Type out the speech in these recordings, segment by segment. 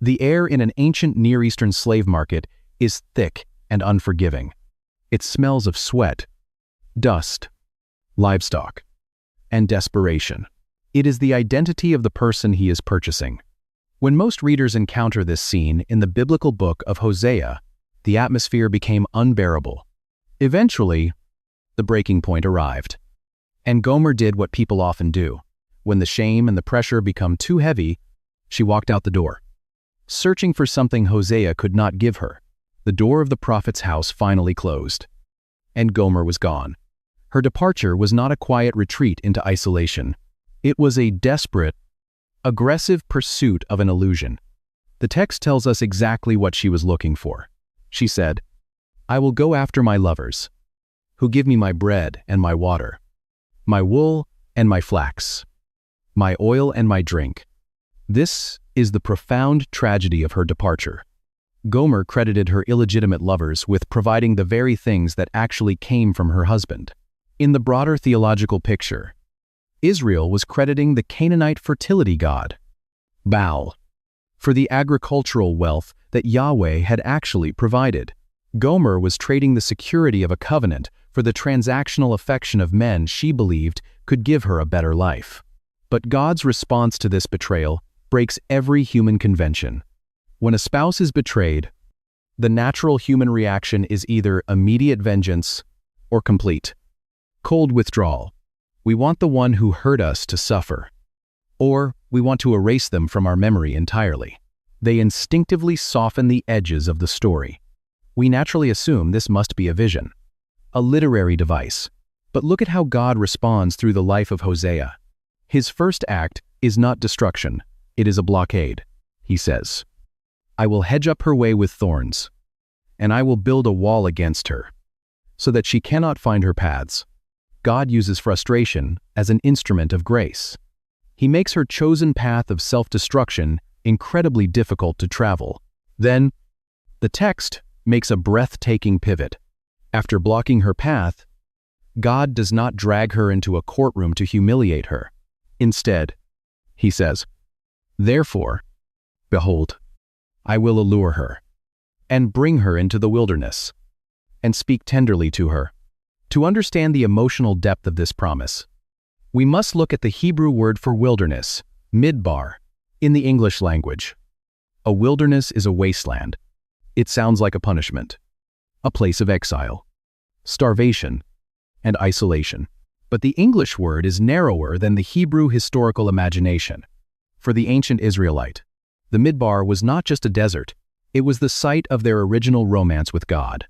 The air in an ancient Near Eastern slave market is thick and unforgiving. It smells of sweat, dust, livestock, and desperation. It is the identity of the person he is purchasing. When most readers encounter this scene in the biblical book of Hosea, the atmosphere became unbearable. Eventually, the breaking point arrived. And Gomer did what people often do. When the shame and the pressure become too heavy, she walked out the door. Searching for something Hosea could not give her, the door of the prophet's house finally closed. And Gomer was gone. Her departure was not a quiet retreat into isolation. It was a desperate, aggressive pursuit of an illusion. The text tells us exactly what she was looking for. She said, "I will go after my lovers, who give me my bread and my water, my wool and my flax, my oil and my drink." This is the profound tragedy of her departure. Gomer credited her illegitimate lovers with providing the very things that actually came from her husband. In the broader theological picture, Israel was crediting the Canaanite fertility god, Baal, for the agricultural wealth that Yahweh had actually provided. Gomer was trading the security of a covenant for the transactional affection of men she believed could give her a better life. But God's response to this betrayal breaks every human convention. When a spouse is betrayed, the natural human reaction is either immediate vengeance or complete, cold withdrawal. We want the one who hurt us to suffer, or we want to erase them from our memory entirely. They instinctively soften the edges of the story. We naturally assume this must be a vision, a literary device. But look at how God responds through the life of Hosea. His first act is not destruction, it is a blockade. He says, "I will hedge up her way with thorns, and I will build a wall against her, so that she cannot find her paths." God uses frustration as an instrument of grace. He makes her chosen path of self-destruction incredibly difficult to travel. Then, the text makes a breathtaking pivot. After blocking her path, God does not drag her into a courtroom to humiliate her. Instead, he says, "Therefore, behold, I will allure her, and bring her into the wilderness, and speak tenderly to her." To understand the emotional depth of this promise, we must look at the Hebrew word for wilderness, midbar, in the English language. A wilderness is a wasteland. It sounds like a punishment, a place of exile, starvation, and isolation. But the English word is narrower than the Hebrew historical imagination. For the ancient Israelite, the midbar was not just a desert, it was the site of their original romance with God.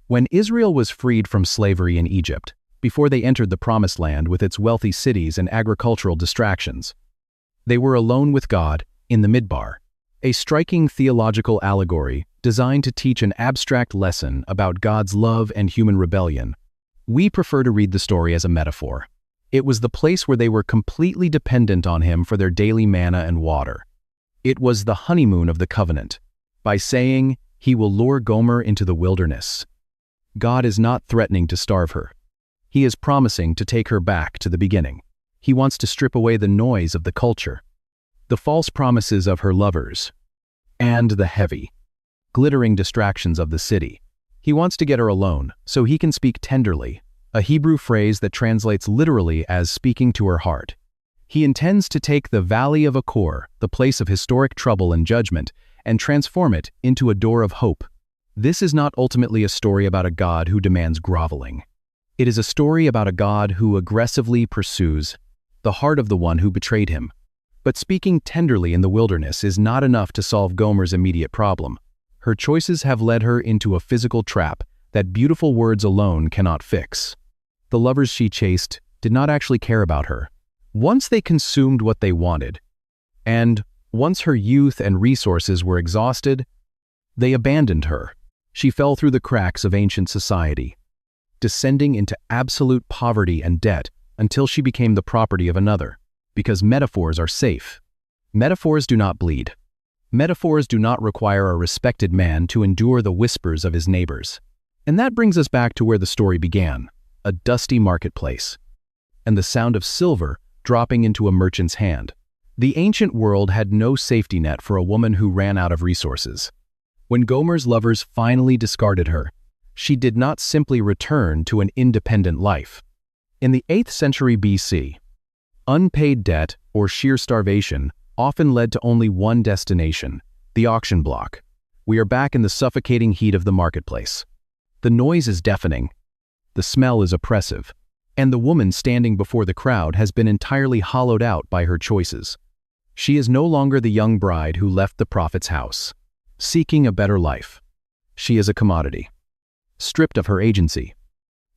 When Israel was freed from slavery in Egypt, before they entered the Promised Land with its wealthy cities and agricultural distractions, they were alone with God in the midbar, a striking theological allegory designed to teach an abstract lesson about God's love and human rebellion. We prefer to read the story as a metaphor. It was the place where they were completely dependent on Him for their daily manna and water. It was the honeymoon of the covenant. By saying, "He will lure Gomer into the wilderness," God is not threatening to starve her. He is promising to take her back to the beginning. He wants to strip away the noise of the culture, the false promises of her lovers, and the heavy, glittering distractions of the city. He wants to get her alone so he can speak tenderly, a Hebrew phrase that translates literally as speaking to her heart. He intends to take the valley of Achor, the place of historic trouble and judgment, and transform it into a door of hope. This is not ultimately a story about a God who demands groveling. It is a story about a God who aggressively pursues the heart of the one who betrayed him. But speaking tenderly in the wilderness is not enough to solve Gomer's immediate problem. Her choices have led her into a physical trap that beautiful words alone cannot fix. The lovers she chased did not actually care about her. Once they consumed what they wanted, and once her youth and resources were exhausted, they abandoned her. She fell through the cracks of ancient society, descending into absolute poverty and debt until she became the property of another, because metaphors are safe. Metaphors do not bleed. Metaphors do not require a respected man to endure the whispers of his neighbors. And that brings us back to where the story began, a dusty marketplace, and the sound of silver dropping into a merchant's hand. The ancient world had no safety net for a woman who ran out of resources. When Gomer's lovers finally discarded her, she did not simply return to an independent life. In the 8th century BC, unpaid debt or sheer starvation often led to only one destination, the auction block. We are back in the suffocating heat of the marketplace. The noise is deafening, the smell is oppressive, and the woman standing before the crowd has been entirely hollowed out by her choices. She is no longer the young bride who left the prophet's house, seeking a better life. She is a commodity, stripped of her agency,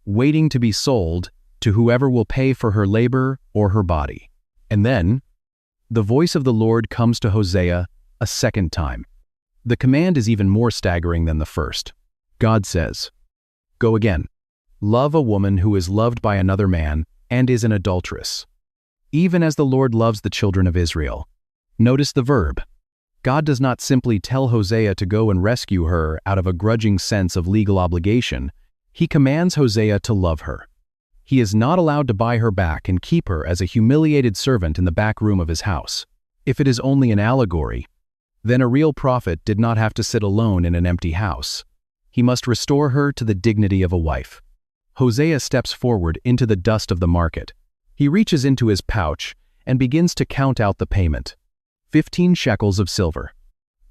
waiting to be sold to whoever will pay for her labor or her body. And then, the voice of the Lord comes to Hosea a second time. The command is even more staggering than the first. God says, "Go again. Love a woman who is loved by another man and is an adulteress, even as the Lord loves the children of Israel." Notice the verb. God does not simply tell Hosea to go and rescue her out of a grudging sense of legal obligation. He commands Hosea to love her. He is not allowed to buy her back and keep her as a humiliated servant in the back room of his house. If it is only an allegory, then a real prophet did not have to sit alone in an empty house. He must restore her to the dignity of a wife. Hosea steps forward into the dust of the market. He reaches into his pouch and begins to count out the payment. 15 shekels of silver,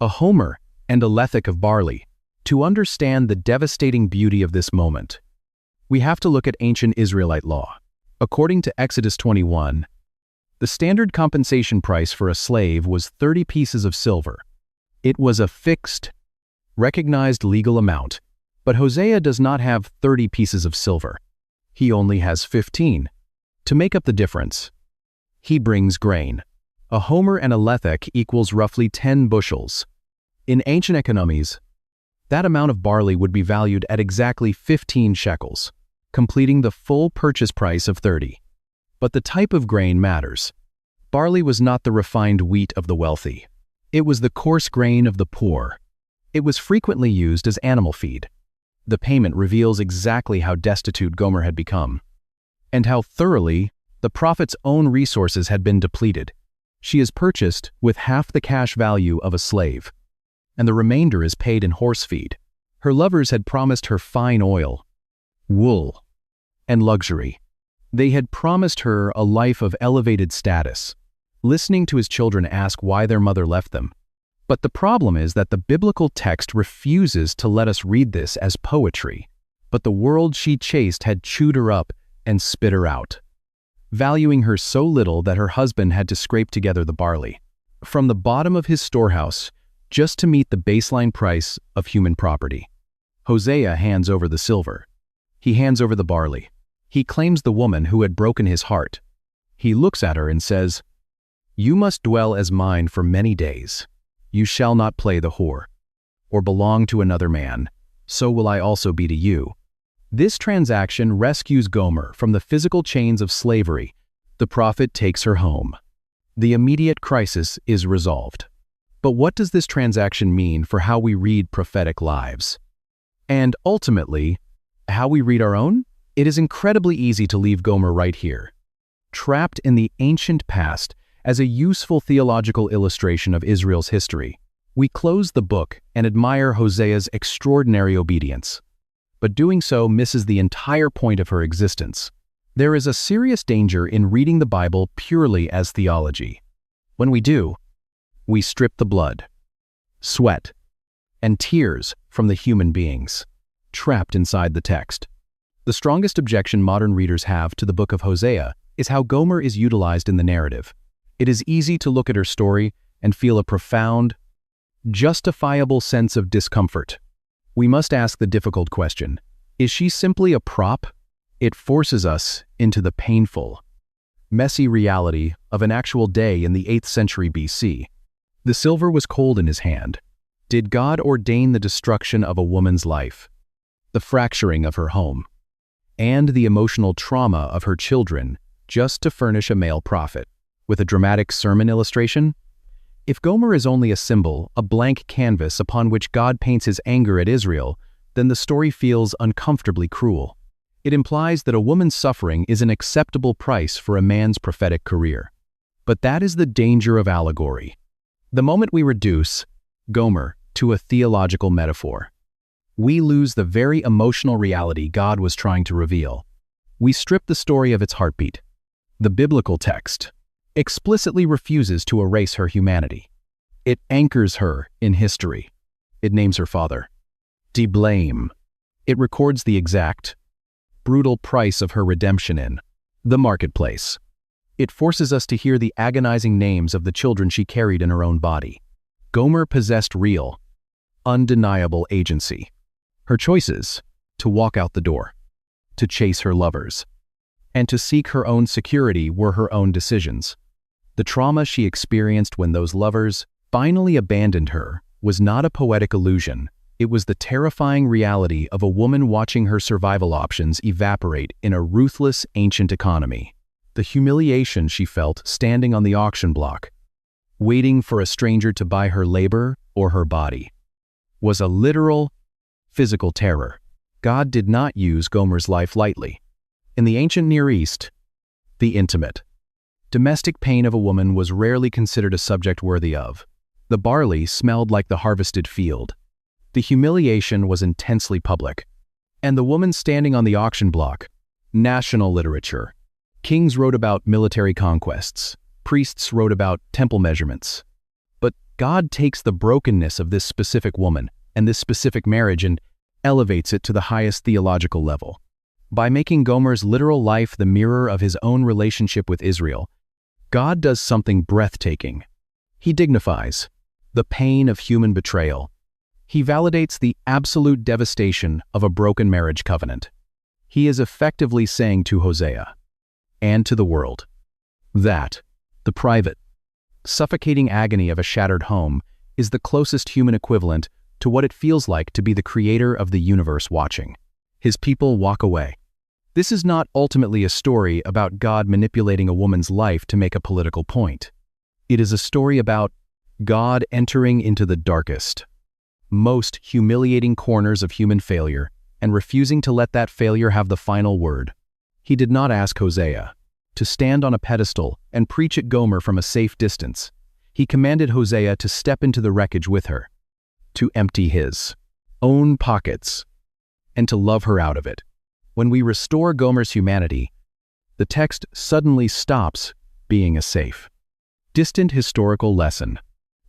a homer and a lethek of barley. To understand the devastating beauty of this moment, we have to look at ancient Israelite law. According to Exodus 21, the standard compensation price for a slave was 30 pieces of silver. It was a fixed, recognized legal amount, but Hosea does not have 30 pieces of silver. He only has 15. To make up the difference, he brings grain. A homer and a lethek equals roughly 10 bushels. In ancient economies, that amount of barley would be valued at exactly 15 shekels, completing the full purchase price of 30. But the type of grain matters. Barley was not the refined wheat of the wealthy. It was the coarse grain of the poor. It was frequently used as animal feed. The payment reveals exactly how destitute Gomer had become, and how thoroughly the prophet's own resources had been depleted. She is purchased with half the cash value of a slave, and the remainder is paid in horse feed. Her lovers had promised her fine oil, wool, and luxury. They had promised her a life of elevated status. Listening to his children ask why their mother left them. But the problem is that the biblical text refuses to let us read this as poetry. But the world she chased had chewed her up and spit her out, valuing her so little that her husband had to scrape together the barley from the bottom of his storehouse just to meet the baseline price of human property. Hosea hands over the silver. He hands over the barley. He claims the woman who had broken his heart. He looks at her and says, "You must dwell as mine for many days. You shall not play the whore, or belong to another man. So will I also be to you." This transaction rescues Gomer from the physical chains of slavery. The prophet takes her home. The immediate crisis is resolved. But what does this transaction mean for how we read prophetic lives? And ultimately, how we read our own? It is incredibly easy to leave Gomer right here, trapped in the ancient past as a useful theological illustration of Israel's history. We close the book and admire Hosea's extraordinary obedience. But doing so misses the entire point of her existence. There is a serious danger in reading the Bible purely as theology. When we do, we strip the blood, sweat, and tears from the human beings trapped inside the text. The strongest objection modern readers have to the book of Hosea is how Gomer is utilized in the narrative. It is easy to look at her story and feel a profound, justifiable sense of discomfort. We must ask the difficult question, is she simply a prop? It forces us into the painful, messy reality of an actual day in the 8th century BC. The silver was cold in his hand. Did God ordain the destruction of a woman's life, the fracturing of her home, and the emotional trauma of her children just to furnish a male prophet with a dramatic sermon illustration? If Gomer is only a symbol, a blank canvas upon which God paints his anger at Israel, then the story feels uncomfortably cruel. It implies that a woman's suffering is an acceptable price for a man's prophetic career. But that is the danger of allegory. The moment we reduce Gomer to a theological metaphor, we lose the very emotional reality God was trying to reveal. We strip the story of its heartbeat. The biblical text explicitly refuses to erase her humanity. It anchors her in history. It names her father. De-blame. It records the exact, brutal price of her redemption in the marketplace. It forces us to hear the agonizing names of the children she carried in her own body. Gomer possessed real, undeniable agency. Her choices: to walk out the door, to chase her lovers, and to seek her own security were her own decisions. The trauma she experienced when those lovers finally abandoned her was not a poetic illusion. It was the terrifying reality of a woman watching her survival options evaporate in a ruthless ancient economy. The humiliation she felt standing on the auction block, waiting for a stranger to buy her labor or her body, was a literal, physical terror. God did not use Gomer's life lightly. In the ancient Near East, the intimate, domestic pain of a woman was rarely considered a subject worthy of. The barley smelled like the harvested field. The humiliation was intensely public. And the woman standing on the auction block, national literature. Kings wrote about military conquests. Priests wrote about temple measurements. But God takes the brokenness of this specific woman and this specific marriage and elevates it to the highest theological level. By making Gomer's literal life the mirror of his own relationship with Israel, God does something breathtaking. He dignifies the pain of human betrayal. He validates the absolute devastation of a broken marriage covenant. He is effectively saying to Hosea, and to the world, that the private, suffocating agony of a shattered home is the closest human equivalent to what it feels like to be the creator of the universe watching. His people walk away. This is not ultimately a story about God manipulating a woman's life to make a political point. It is a story about God entering into the darkest, most humiliating corners of human failure and refusing to let that failure have the final word. He did not ask Hosea to stand on a pedestal and preach at Gomer from a safe distance. He commanded Hosea to step into the wreckage with her, to empty his own pockets, and to love her out of it. When we restore Gomer's humanity, the text suddenly stops being a safe, distant historical lesson.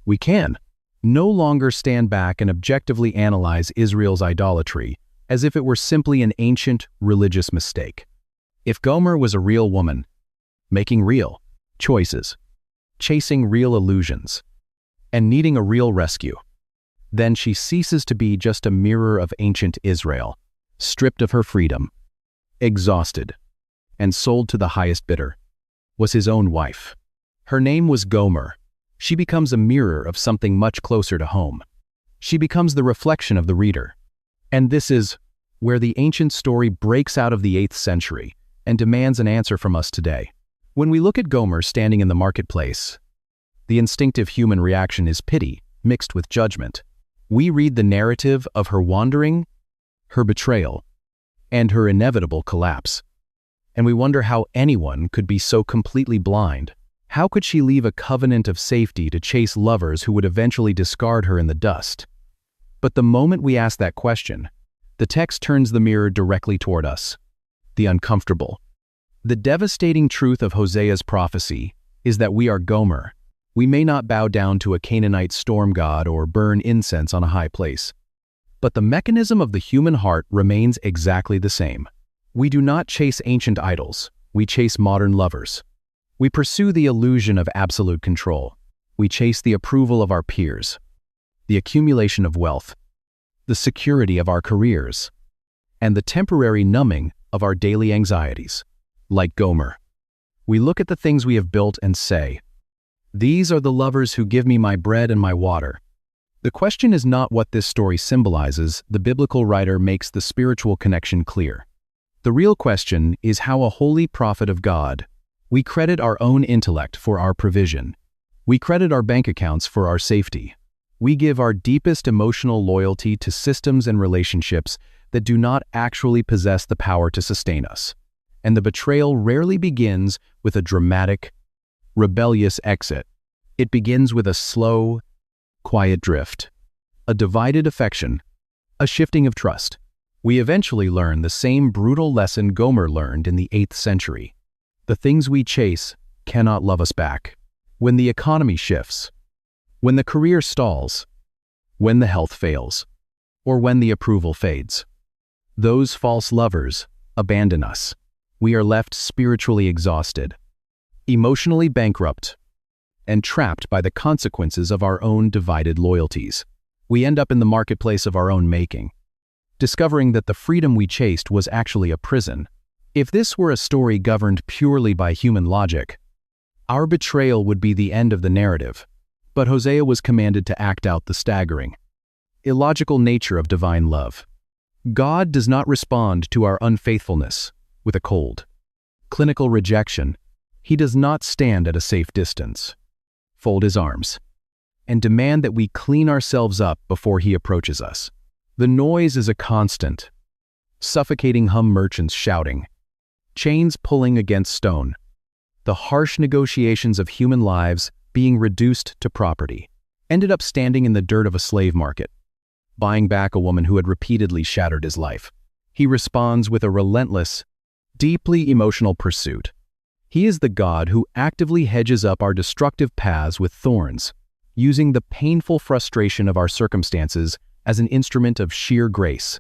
We can no longer stand back and objectively analyze Israel's idolatry as if it were simply an ancient religious mistake. If Gomer was a real woman, making real choices, chasing real illusions, and needing a real rescue, then she ceases to be just a mirror of ancient Israel, stripped of her freedom, exhausted, and sold to the highest bidder, was his own wife. Her name was Gomer. She becomes a mirror of something much closer to home. She becomes the reflection of the reader. And this is where the ancient story breaks out of the 8th century and demands an answer from us today. When we look at Gomer standing in the marketplace, the instinctive human reaction is pity mixed with judgment. We read the narrative of her wandering, her betrayal, and her inevitable collapse. And we wonder how anyone could be so completely blind. How could she leave a covenant of safety to chase lovers who would eventually discard her in the dust? But the moment we ask that question, the text turns the mirror directly toward us. The uncomfortable. The devastating truth of Hosea's prophecy is that we are Gomer. We may not bow down to a Canaanite storm god or burn incense on a high place. But the mechanism of the human heart remains exactly the same. We do not chase ancient idols. We chase modern lovers. We pursue the illusion of absolute control. We chase the approval of our peers, the accumulation of wealth, the security of our careers, and the temporary numbing of our daily anxieties. Like Gomer, we look at the things we have built and say, "These are the lovers who give me my bread and my water." The question is not what this story symbolizes. The biblical writer makes the spiritual connection clear. The real question is how a holy prophet of God, we credit our own intellect for our provision. We credit our bank accounts for our safety. We give our deepest emotional loyalty to systems and relationships that do not actually possess the power to sustain us. And the betrayal rarely begins with a dramatic, rebellious exit. It begins with a slow, quiet drift, a divided affection, a shifting of trust. We eventually learn the same brutal lesson Gomer learned in the 8th century. The things we chase cannot love us back. When the economy shifts, when the career stalls, when the health fails, or when the approval fades, those false lovers abandon us. We are left spiritually exhausted, emotionally bankrupt, and trapped by the consequences of our own divided loyalties. We end up in the marketplace of our own making, discovering that the freedom we chased was actually a prison. If this were a story governed purely by human logic, our betrayal would be the end of the narrative. But Hosea was commanded to act out the staggering, illogical nature of divine love. God does not respond to our unfaithfulness with a cold, clinical rejection. He does not stand at a safe distance, fold his arms, and demand that we clean ourselves up before he approaches us. The noise is a constant, suffocating hum, merchants shouting, chains pulling against stone, the harsh negotiations of human lives being reduced to property. Ended up standing in the dirt of a slave market, buying back a woman who had repeatedly shattered his life. He responds with a relentless, deeply emotional pursuit. He is the God who actively hedges up our destructive paths with thorns, using the painful frustration of our circumstances as an instrument of sheer grace.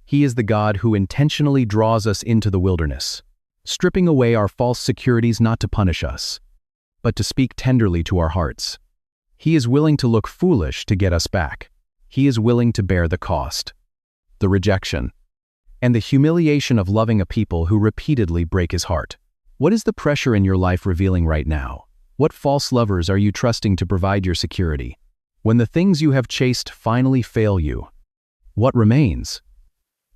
He is the God who intentionally draws us into the wilderness, stripping away our false securities not to punish us, but to speak tenderly to our hearts. He is willing to look foolish to get us back. He is willing to bear the cost, the rejection, and the humiliation of loving a people who repeatedly break his heart. What is the pressure in your life revealing right now? What false lovers are you trusting to provide your security? When the things you have chased finally fail you, what remains?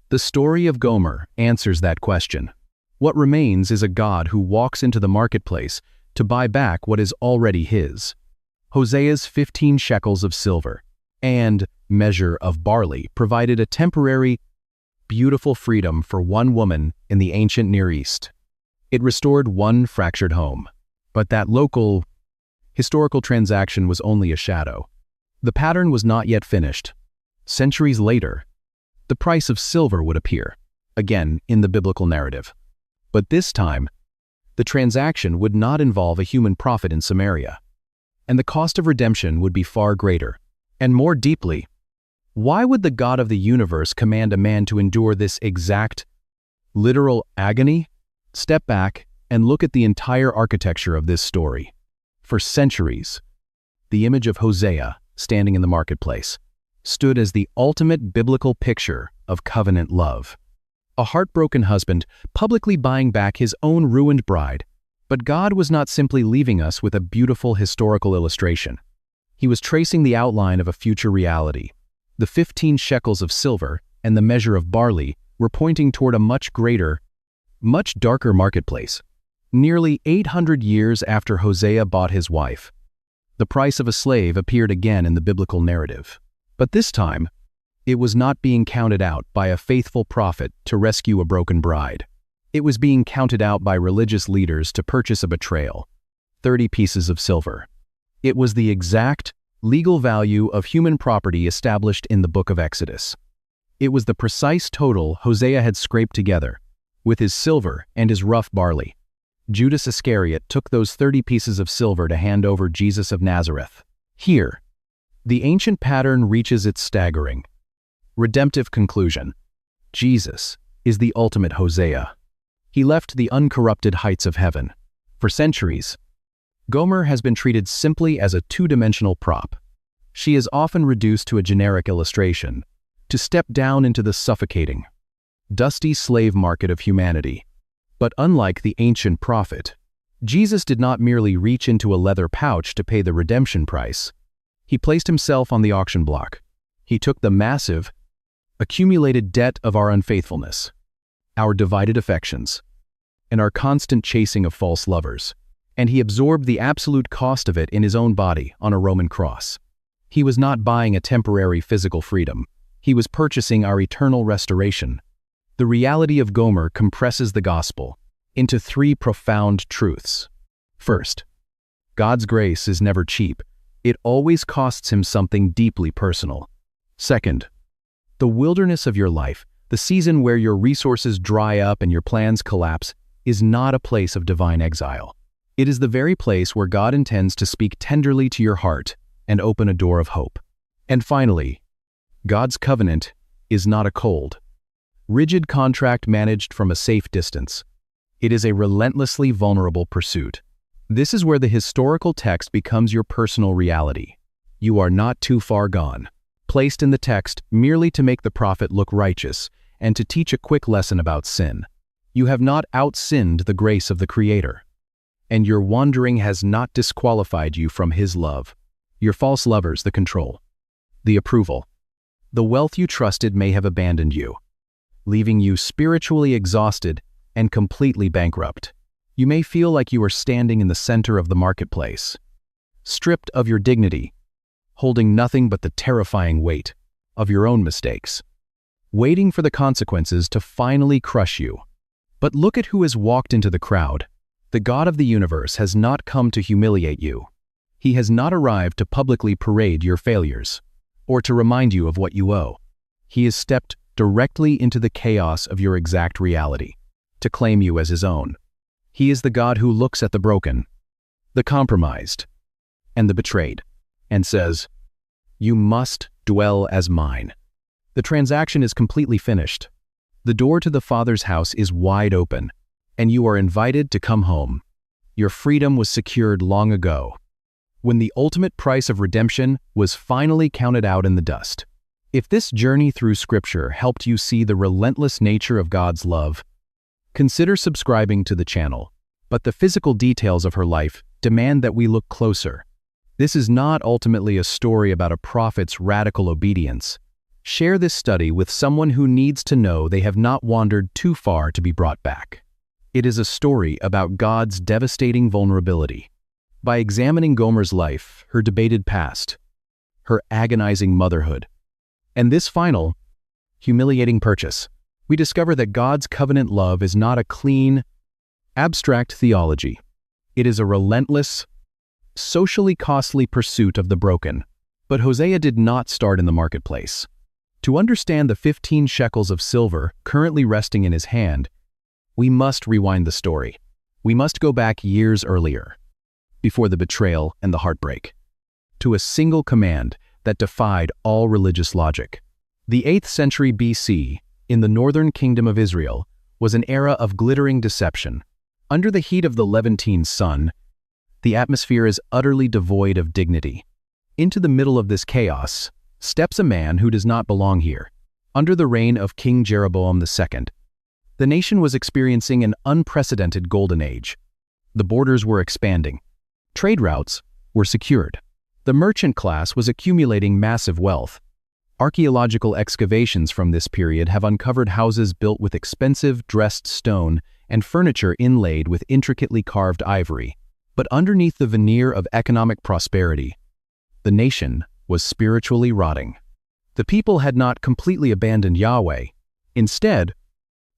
The story of Gomer answers that question. What remains is a God who walks into the marketplace to buy back what is already his. Hosea's 15 shekels of silver and measure of barley provided a temporary, beautiful freedom for one woman in the ancient Near East. It restored one fractured home. But that local, historical transaction was only a shadow. The pattern was not yet finished. Centuries later, the price of silver would appear, again in the biblical narrative. But this time, the transaction would not involve a human prophet in Samaria, and the cost of redemption would be far greater. And more deeply, why would the God of the universe command a man to endure this exact, literal agony? Step back and look at the entire architecture of this story. For centuries, the image of Hosea, standing in the marketplace, stood as the ultimate biblical picture of covenant love. A heartbroken husband publicly buying back his own ruined bride. But God was not simply leaving us with a beautiful historical illustration. He was tracing the outline of a future reality. The 15 shekels of silver and the measure of barley were pointing toward a much greater, much darker marketplace. Nearly 800 years after Hosea bought his wife, the price of a slave appeared again in the biblical narrative. But this time, it was not being counted out by a faithful prophet to rescue a broken bride. It was being counted out by religious leaders to purchase a betrayal, 30 pieces of silver. It was the exact, legal value of human property established in the book of Exodus. It was the precise total Hosea had scraped together, with his silver and his rough barley. Judas Iscariot took those 30 pieces of silver to hand over Jesus of Nazareth. Here, the ancient pattern reaches its staggering, redemptive conclusion. Jesus is the ultimate Hosea. He left the uncorrupted heights of heaven. For centuries, Gomer has been treated simply as a two-dimensional prop. She is often reduced to a generic illustration, to step down into the suffocating, dusty slave market of humanity. But unlike the ancient prophet, Jesus did not merely reach into a leather pouch to pay the redemption price. He placed himself on the auction block. He took the massive, accumulated debt of our unfaithfulness, our divided affections, and our constant chasing of false lovers, and he absorbed the absolute cost of it in his own body on a Roman cross. He was not buying a temporary physical freedom. He was purchasing our eternal restoration. The reality of Gomer compresses the gospel into three profound truths. First, God's grace is never cheap. It always costs him something deeply personal. Second, the wilderness of your life, the season where your resources dry up and your plans collapse, is not a place of divine exile. It is the very place where God intends to speak tenderly to your heart and open a door of hope. And finally, God's covenant is not a cold, rigid contract managed from a safe distance. It is a relentlessly vulnerable pursuit. This is where the historical text becomes your personal reality. You are not too far gone, placed in the text merely to make the prophet look righteous and to teach a quick lesson about sin. You have not out-sinned the grace of the Creator, and your wandering has not disqualified you from His love. Your false lovers, the control, the approval, the wealth you trusted may have abandoned you, leaving you spiritually exhausted and completely bankrupt. You may feel like you are standing in the center of the marketplace, stripped of your dignity, holding nothing but the terrifying weight of your own mistakes, waiting for the consequences to finally crush you. But look at who has walked into the crowd. The God of the universe has not come to humiliate you. He has not arrived to publicly parade your failures, or to remind you of what you owe. He has stepped directly into the chaos of your exact reality, to claim you as His own. He is the God who looks at the broken, the compromised, and the betrayed, and says, "You must dwell as mine." The transaction is completely finished. The door to the Father's house is wide open, and you are invited to come home. Your freedom was secured long ago, when the ultimate price of redemption was finally counted out in the dust. If this journey through Scripture helped you see the relentless nature of God's love, consider subscribing to the channel. But the physical details of her life demand that we look closer. This is not ultimately a story about a prophet's radical obedience. Share this study with someone who needs to know they have not wandered too far to be brought back. It is a story about God's devastating vulnerability. By examining Gomer's life, her debated past, her agonizing motherhood, and this final, humiliating purchase, we discover that God's covenant love is not a clean, abstract theology. It is a relentless, socially costly pursuit of the broken. But Hosea did not start in the marketplace. To understand the 15 shekels of silver currently resting in his hand, we must rewind the story. We must go back years earlier, before the betrayal and the heartbreak, to a single command that defied all religious logic. The 8th century BC, in the northern kingdom of Israel, was an era of glittering deception. Under the heat of the Levantine sun, the atmosphere is utterly devoid of dignity. Into the middle of this chaos steps a man who does not belong here. Under the reign of King Jeroboam II, the nation was experiencing an unprecedented golden age. The borders were expanding. Trade routes were secured. The merchant class was accumulating massive wealth. Archaeological excavations from this period have uncovered houses built with expensive dressed stone and furniture inlaid with intricately carved ivory. But underneath the veneer of economic prosperity, the nation was spiritually rotting. The people had not completely abandoned Yahweh. Instead,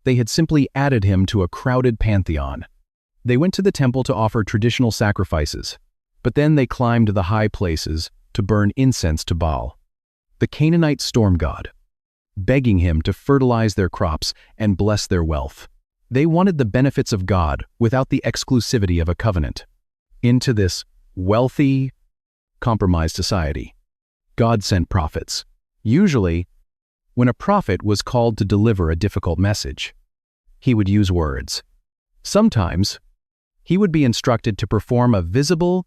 they had simply added him to a crowded pantheon. They went to the temple to offer traditional sacrifices, but then they climbed the high places to burn incense to Baal, the Canaanite storm god, begging him to fertilize their crops and bless their wealth. They wanted the benefits of God without the exclusivity of a covenant. Into this wealthy, compromised society, God sent prophets. Usually, when a prophet was called to deliver a difficult message, he would use words. Sometimes, he would be instructed to perform a visible,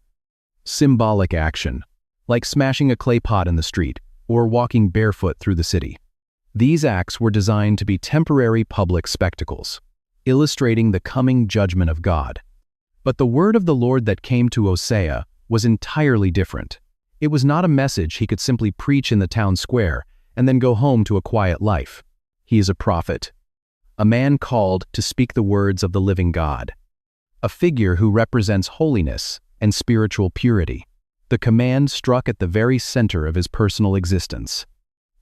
symbolic action, like smashing a clay pot in the street or walking barefoot through the city. These acts were designed to be temporary public spectacles, illustrating the coming judgment of God. But the word of the Lord that came to Hosea was entirely different. It was not a message he could simply preach in the town square and then go home to a quiet life. He is a prophet, a man called to speak the words of the living God, a figure who represents holiness and spiritual purity. The command struck at the very center of his personal existence.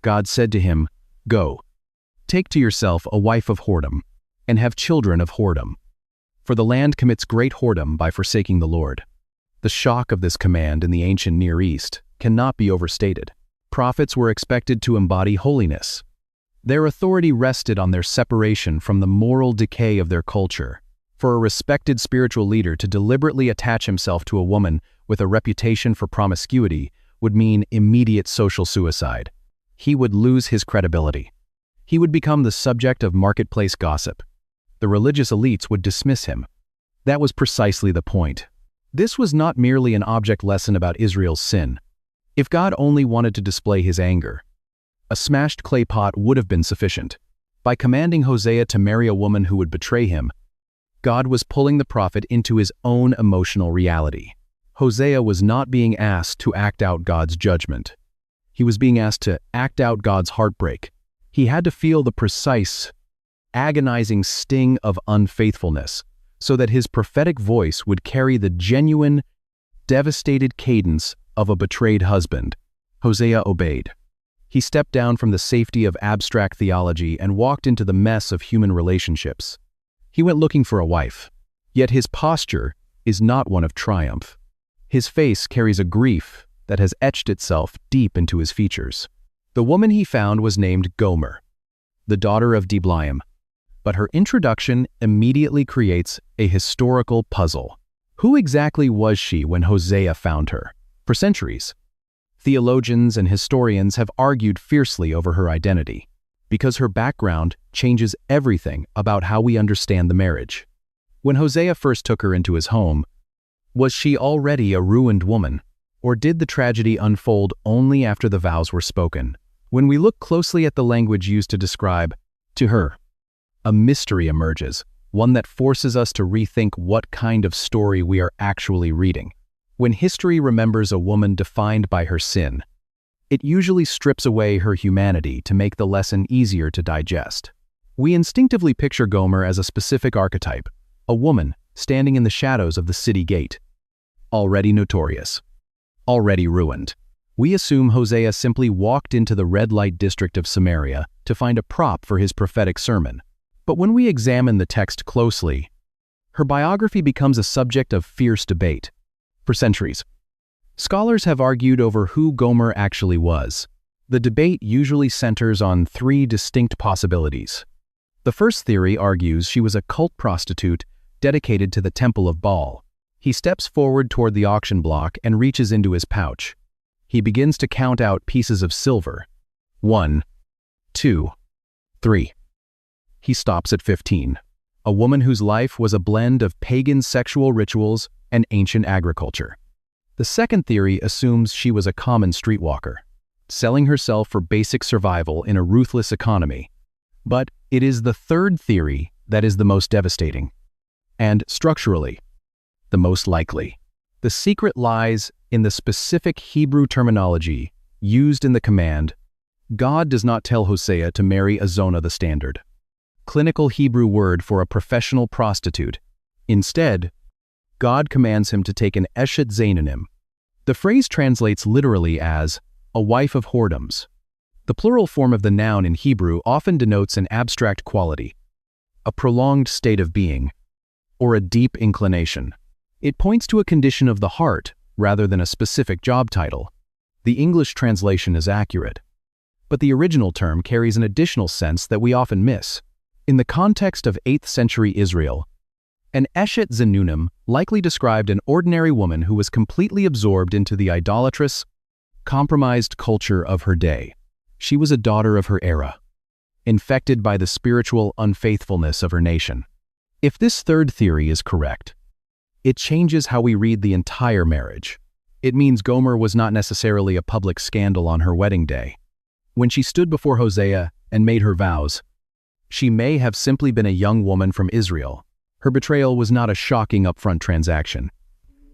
God said to him, "Go, take to yourself a wife of whoredom, and have children of whoredom. For the land commits great whoredom by forsaking the Lord." The shock of this command in the ancient Near East cannot be overstated. Prophets were expected to embody holiness. Their authority rested on their separation from the moral decay of their culture. For a respected spiritual leader to deliberately attach himself to a woman with a reputation for promiscuity would mean immediate social suicide. He would lose his credibility. He would become the subject of marketplace gossip. The religious elites would dismiss him. That was precisely the point. This was not merely an object lesson about Israel's sin. If God only wanted to display his anger, a smashed clay pot would have been sufficient. By commanding Hosea to marry a woman who would betray him, God was pulling the prophet into his own emotional reality. Hosea was not being asked to act out God's judgment. He was being asked to act out God's heartbreak. He had to feel the precise, agonizing sting of unfaithfulness so that his prophetic voice would carry the genuine, devastated cadence of a betrayed husband. Hosea obeyed. He stepped down from the safety of abstract theology and walked into the mess of human relationships. He went looking for a wife, yet his posture is not one of triumph. His face carries a grief that has etched itself deep into his features. The woman he found was named Gomer, the daughter of Diblaim, but her introduction immediately creates a historical puzzle. Who exactly was she when Hosea found her? For centuries, theologians and historians have argued fiercely over her identity, because her background changes everything about how we understand the marriage. When Hosea first took her into his home, was she already a ruined woman, or did the tragedy unfold only after the vows were spoken? When we look closely at the language used to describe to her, a mystery emerges, one that forces us to rethink what kind of story we are actually reading. When history remembers a woman defined by her sin, it usually strips away her humanity to make the lesson easier to digest. We instinctively picture Gomer as a specific archetype, a woman standing in the shadows of the city gate, already notorious, already ruined. We assume Hosea simply walked into the red light district of Samaria to find a prop for his prophetic sermon. But when we examine the text closely, her biography becomes a subject of fierce debate. For centuries, scholars have argued over who Gomer actually was. The debate usually centers on three distinct possibilities. The first theory argues she was a cult prostitute dedicated to the temple of Baal. He steps forward toward the auction block and reaches into his pouch. He begins to count out pieces of silver. 1, 2, 3. He stops at 15. A woman whose life was a blend of pagan sexual rituals and ancient agriculture. The second theory assumes she was a common streetwalker, selling herself for basic survival in a ruthless economy. But it is the third theory that is the most devastating, and structurally, the most likely. The secret lies in the specific Hebrew terminology used in the command. God does not tell Hosea to marry a zona, the standard clinical Hebrew word for a professional prostitute. Instead, God commands him to take an eshet zainanim. The phrase translates literally as a wife of whoredoms. The plural form of the noun in Hebrew often denotes an abstract quality, a prolonged state of being, or a deep inclination. It points to a condition of the heart rather than a specific job title. The English translation is accurate, but the original term carries an additional sense that we often miss. In the context of 8th century Israel, an eshet zanunim likely described an ordinary woman who was completely absorbed into the idolatrous, compromised culture of her day. She was a daughter of her era, infected by the spiritual unfaithfulness of her nation. If this third theory is correct, it changes how we read the entire marriage. It means Gomer was not necessarily a public scandal on her wedding day. When she stood before Hosea and made her vows, she may have simply been a young woman from Israel. Her betrayal was not a shocking upfront transaction.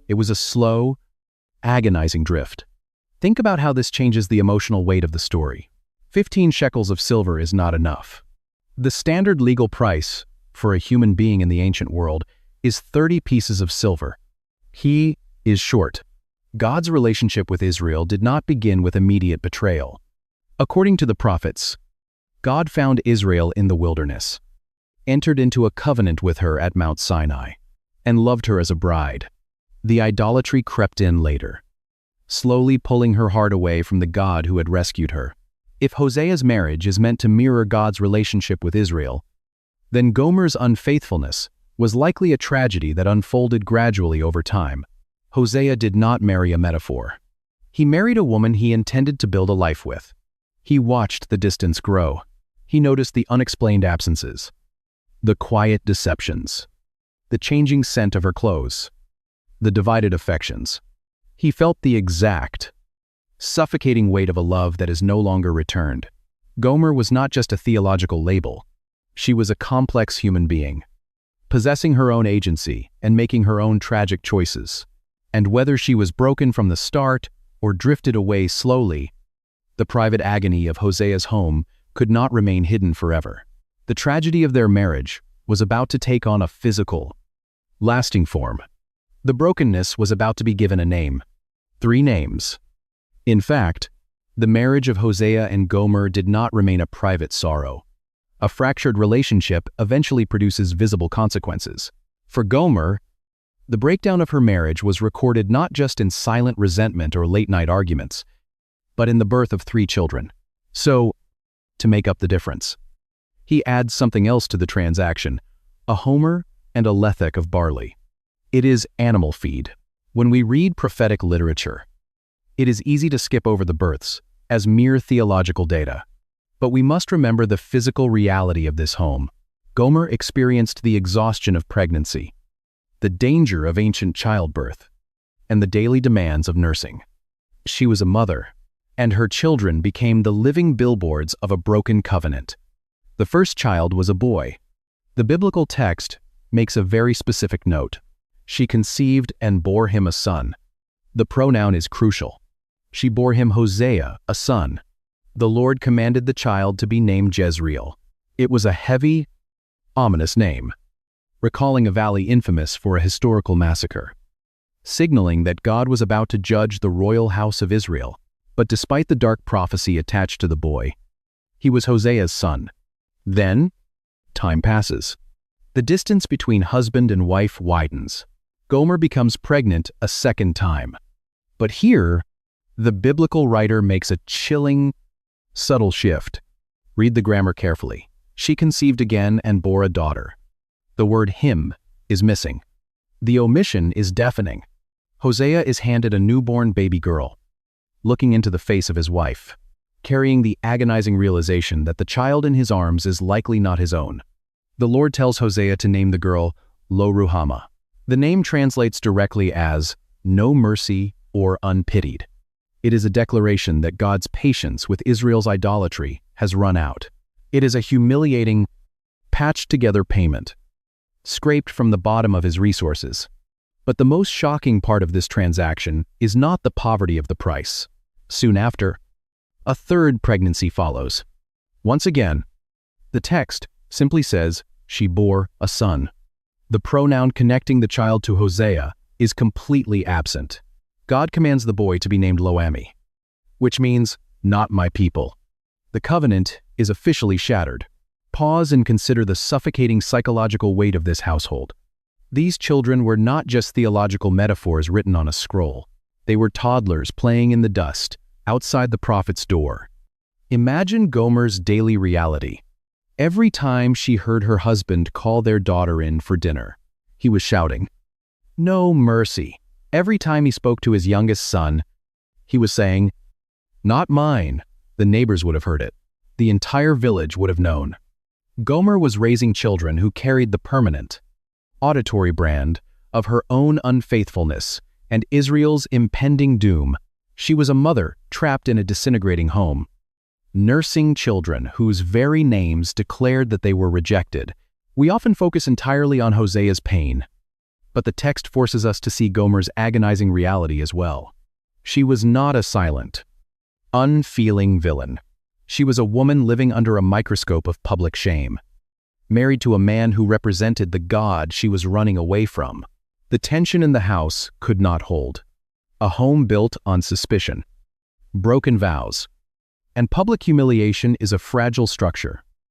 It was a slow, agonizing drift. Think about how this changes the emotional weight of the story. 15 shekels of silver is not enough. The standard legal price for a human being in the ancient world is 30 pieces of silver. He is short. God's relationship with Israel did not begin with immediate betrayal. According to the prophets, God found Israel in the wilderness, entered into a covenant with her at Mount Sinai, and loved her as a bride. The idolatry crept in later, slowly pulling her heart away from the God who had rescued her. If Hosea's marriage is meant to mirror God's relationship with Israel, then Gomer's unfaithfulness was likely a tragedy that unfolded gradually over time. Hosea did not marry a metaphor. He married a woman he intended to build a life with. He watched the distance grow. He noticed the unexplained absences, the quiet deceptions, the changing scent of her clothes, the divided affections. He felt the exact, suffocating weight of a love that is no longer returned. Gomer was not just a theological label. She was a complex human being, possessing her own agency and making her own tragic choices. And whether she was broken from the start or drifted away slowly, the private agony of Hosea's home could not remain hidden forever. The tragedy of their marriage was about to take on a physical, lasting form. The brokenness was about to be given a name. 3 names. In fact, the marriage of Hosea and Gomer did not remain a private sorrow. A fractured relationship eventually produces visible consequences. For Gomer, the breakdown of her marriage was recorded not just in silent resentment or late-night arguments, but in the birth of 3 children. So, to make up the difference, he adds something else to the transaction, a homer and a lethek of barley. It is animal feed. When we read prophetic literature, it is easy to skip over the births as mere theological data. But we must remember the physical reality of this home. Gomer experienced the exhaustion of pregnancy, the danger of ancient childbirth, and the daily demands of nursing. She was a mother, and her children became the living billboards of a broken covenant. The first child was a boy. The biblical text makes a very specific note. She conceived and bore him a son. The pronoun is crucial. She bore him Hosea, a son. The Lord commanded the child to be named Jezreel. It was a heavy, ominous name, recalling a valley infamous for a historical massacre, signaling that God was about to judge the royal house of Israel. But despite the dark prophecy attached to the boy, he was Hosea's son. Then, time passes. The distance between husband and wife widens. Gomer becomes pregnant a second time. But here, the biblical writer makes a chilling, subtle shift. Read the grammar carefully. She conceived again and bore a daughter. The word him is missing. The omission is deafening. Hosea is handed a newborn baby girl, looking into the face of his wife, carrying the agonizing realization that the child in his arms is likely not his own. The Lord tells Hosea to name the girl Lo Ruhamah. The name translates directly as no mercy or unpitied. It is a declaration that God's patience with Israel's idolatry has run out. It is a humiliating, patched-together payment, scraped from the bottom of his resources. But the most shocking part of this transaction is not the poverty of the price. Soon after, a third pregnancy follows. Once again, the text simply says, she bore a son. The pronoun connecting the child to Hosea is completely absent. God commands the boy to be named Lo-Ammi, which means, not my people. The covenant is officially shattered. Pause and consider the suffocating psychological weight of this household. These children were not just theological metaphors written on a scroll. They were toddlers playing in the dust, outside the prophet's door. Imagine Gomer's daily reality. Every time she heard her husband call their daughter in for dinner, he was shouting, "No mercy." Every time he spoke to his youngest son, he was saying, "Not mine." The neighbors would have heard it. The entire village would have known. Gomer was raising children who carried the permanent, auditory brand of her own unfaithfulness and Israel's impending doom. She was a mother trapped in a disintegrating home, nursing children whose very names declared that they were rejected. We often focus entirely on Hosea's pain, but the text forces us to see Gomer's agonizing reality as well. She was not a silent, unfeeling villain. She was a woman living under a microscope of public shame, married to a man who represented the God she was running away from. The tension in the house could not hold. A home built on suspicion, broken vows, and public humiliation is a fragile structure.